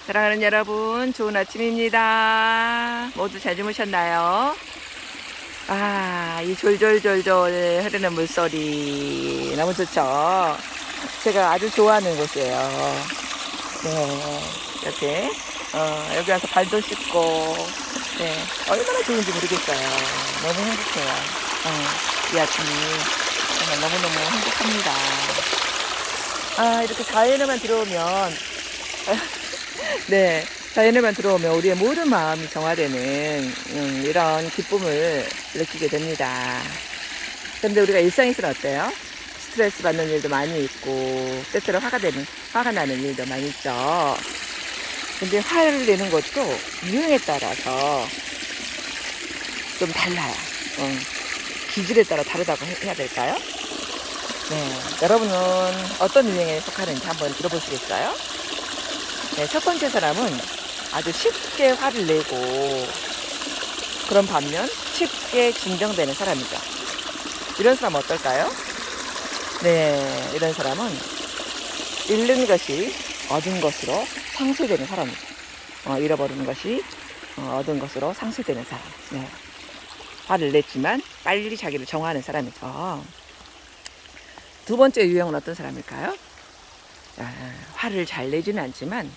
사랑하는 여러분, 좋은 아침입니다. 모두 잘 주무셨나요? 이 졸졸졸졸 흐르는 물소리 너무 좋죠? 제가 아주 좋아하는 곳이에요. 네, 이렇게 여기 와서 발도 씻고, 네, 얼마나 좋은지 모르겠어요. 너무 행복해요. 이 아침이 정말 너무너무 행복합니다. 이렇게 자연에만 들어오면 네, 자연에만 들어오면 우리의 모든 마음이 정화되는 이런 기쁨을 느끼게 됩니다. 그런데 우리가 일상에서는 어때요? 스트레스 받는 일도 많이 있고 때때로 화가 나는 일도 많이 있죠. 근데 화를 내는 것도 유형에 따라서 좀 달라요. 기질에 따라 다르다고 해야 될까요? 네, 여러분은 어떤 유형에 속하는지 한번 들어보시겠어요? 네, 첫 번째 사람은 아주 쉽게 화를 내고 그런 반면 쉽게 진정되는 사람이죠. 이런 사람은 어떨까요? 네, 이런 사람은 잃는 것이 얻은 것으로 상쇄되는 사람이죠. 잃어버리는 것이 얻은 것으로 상쇄되는 사람. 네. 화를 냈지만 빨리 자기를 정화하는 사람이죠. 두 번째 유형은 어떤 사람일까요? 화를 잘 내지는 않지만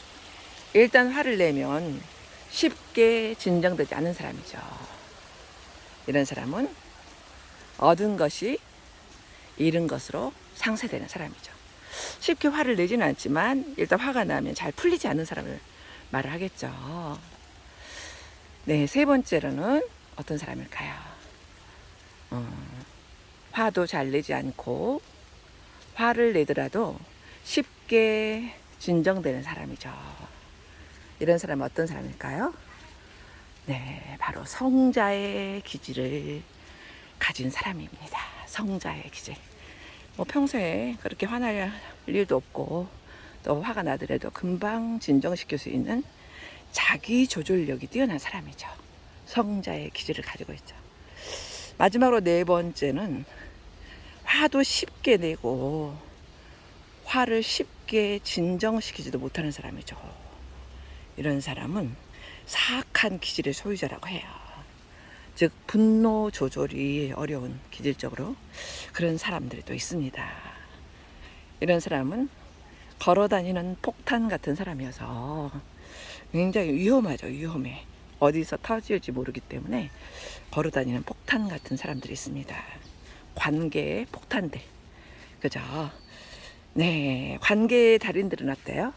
일단 화를 내면 쉽게 진정되지 않는 사람이죠. 이런 사람은 얻은 것이 잃은 것으로 상쇄되는 사람이죠. 쉽게 화를 내지는 않지만 일단 화가 나면 잘 풀리지 않는 사람을 말을 하겠죠. 네, 세 번째로는 어떤 사람일까요? 화도 잘 내지 않고 화를 내더라도 쉽게 진정되는 사람이죠. 이런 사람은 어떤 사람일까요? 네, 바로 성자의 기질을 가진 사람입니다. 성자의 기질. 평소에 그렇게 화날 일도 없고 또 화가 나더라도 금방 진정시킬 수 있는 자기 조절력이 뛰어난 사람이죠. 성자의 기질을 가지고 있죠. 마지막으로 네 번째는 화도 쉽게 내고 화를 쉽게 진정시키지도 못하는 사람이죠. 이런 사람은 사악한 기질의 소유자라고 해요. 즉 분노 조절이 어려운 기질적으로 그런 사람들이 또 있습니다. 이런 사람은 걸어다니는 폭탄 같은 사람이어서 굉장히 위험하죠. 위험해. 어디서 터질지 모르기 때문에 걸어다니는 폭탄 같은 사람들이 있습니다. 관계의 폭탄들. 그죠? 네, 관계의 달인들은 어때요?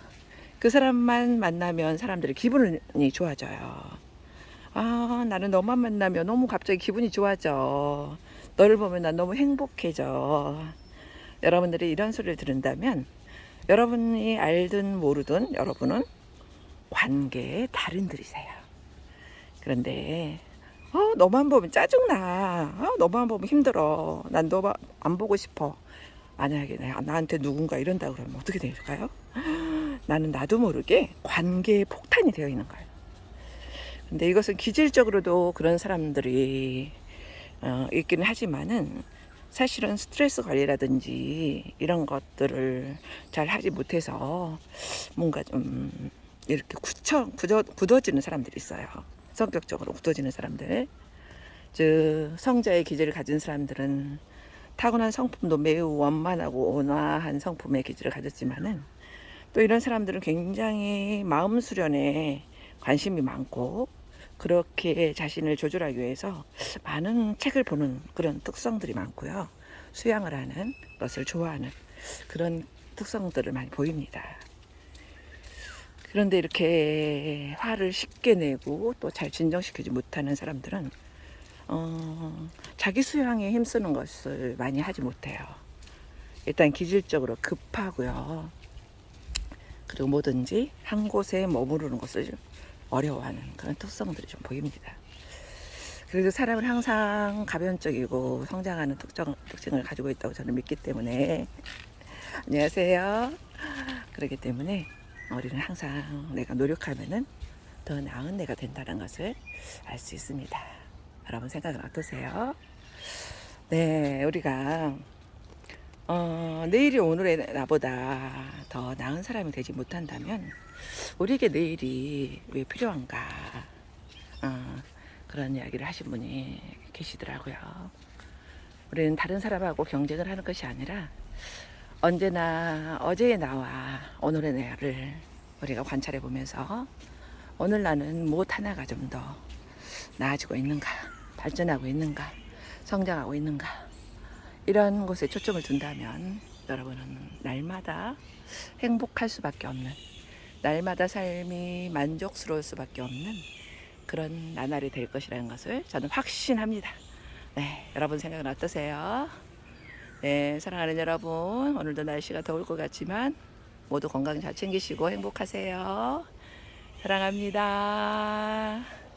그 사람만 만나면 사람들이 기분이 좋아져요. 나는 너만 만나면 너무 갑자기 기분이 좋아져. 너를 보면 난 너무 행복해져. 여러분들이 이런 소리를 들은다면 여러분이 알든 모르든 여러분은 관계의 달인들이세요. 그런데 너만 보면 짜증나. 너만 보면 힘들어. 난 너 안 보고 싶어. 만약에 나한테 누군가 이런다 그러면 어떻게 될까요? 나는 나도 모르게 관계의 폭탄이 되어 있는 거예요. 근데 이것은 기질적으로도 그런 사람들이 있기는 하지만은 사실은 스트레스 관리라든지 이런 것들을 잘 하지 못해서 뭔가 좀 이렇게 굳어지는 사람들이 있어요. 성격적으로 굳어지는 사람들. 즉 성자의 기질을 가진 사람들은 타고난 성품도 매우 원만하고 온화한 성품의 기질을 가졌지만은 또 이런 사람들은 굉장히 마음 수련에 관심이 많고 그렇게 자신을 조절하기 위해서 많은 책을 보는 그런 특성들이 많고요. 수양을 하는 것을 좋아하는 그런 특성들을 많이 보입니다. 그런데 이렇게 화를 쉽게 내고 또 잘 진정시키지 못하는 사람들은 자기 수양에 힘쓰는 것을 많이 하지 못해요. 일단 기질적으로 급하고요. 그리고 뭐든지 한 곳에 머무르는 것을 어려워하는 그런 특성들이 좀 보입니다. 그래서 사람은 항상 가변적이고 성장하는 특징을 가지고 있다고 저는 믿기 때문에 안녕하세요. 그렇기 때문에 우리는 항상 내가 노력하면은 더 나은 내가 된다는 것을 알 수 있습니다. 여러분 생각은 어떠세요? 네, 우리가 내일이 오늘의 나보다 더 나은 사람이 되지 못한다면 우리에게 내일이 왜 필요한가? 그런 이야기를 하신 분이 계시더라고요. 우리는 다른 사람하고 경쟁을 하는 것이 아니라 언제나 어제의 나와 오늘의 나를 우리가 관찰해 보면서 오늘 나는 무엇 하나가 좀 더 나아지고 있는가, 발전하고 있는가, 성장하고 있는가, 이런 곳에 초점을 둔다면 여러분은 날마다 행복할 수밖에 없는, 날마다 삶이 만족스러울 수밖에 없는 그런 나날이 될 것이라는 것을 저는 확신합니다. 네, 여러분 생각은 어떠세요? 네, 사랑하는 여러분, 오늘도 날씨가 더울 것 같지만 모두 건강 잘 챙기시고 행복하세요. 사랑합니다.